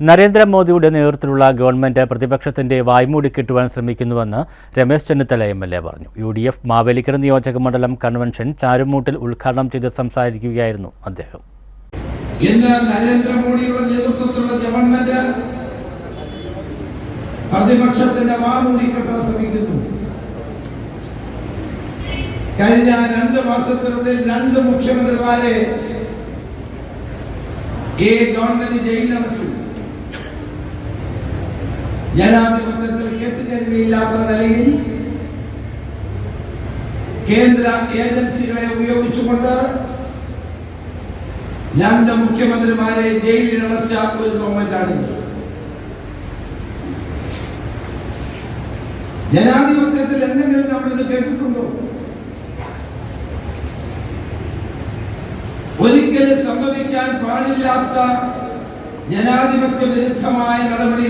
നരേന്ദ്രമോദിയുടെ നേതൃത്വത്തിലുള്ള ഗവൺമെന്റ് പ്രതിപക്ഷത്തിന്റെ വായ്മൂടി കെട്ടുവാൻ ശ്രമിക്കുന്നുവെന്ന് രമേശ് ചെന്നിത്തല എം.എൽ.എ. പറഞ്ഞു. UDF മാവേലിക്കര നിയോജക മണ്ഡലം കൺവെൻഷൻ ചാരുമൂട്ടിൽ ഉദ്ഘാടനം ചെയ്ത് സംസാരിക്കുകയായിരുന്നു അദ്ദേഹം. ഇന്ന് നരേന്ദ്രമോദിയുടെ നേതൃത്വത്തിലുള്ള ഗവൺമെന്റ് പ്രതിപക്ഷത്തിന്റെ വായ്മൂടി കെട്ടാൻ ശ്രമിക്കുന്നു. കഴിഞ്ഞ 2 മാസത്തിനുള്ളിൽ 2 മുഖ്യമന്ത്രിമാരെ ഈ ഗവൺമെന്റ് ജയിലിലടച്ചു. ജനാധിപത്യത്തിൽ കേട്ടുകേൾവിയില്ലാത്ത നിലയിൽ കേന്ദ്ര ഏജൻസികളെ ഉപയോഗിച്ചുകൊണ്ട് 2 മുഖ്യമന്ത്രിമാരെ ജയിലിലടച്ച ഒരു ഗവൺമെന്റാണിത്. ജനാധിപത്യത്തിൽ എന്തെങ്കിലും നമ്മളിത് കേട്ടിട്ടുണ്ടോ? ഒരിക്കലും സംഭവിക്കാൻ പാടില്ലാത്ത ജനാധിപത്യ വിരുദ്ധമായ നടപടി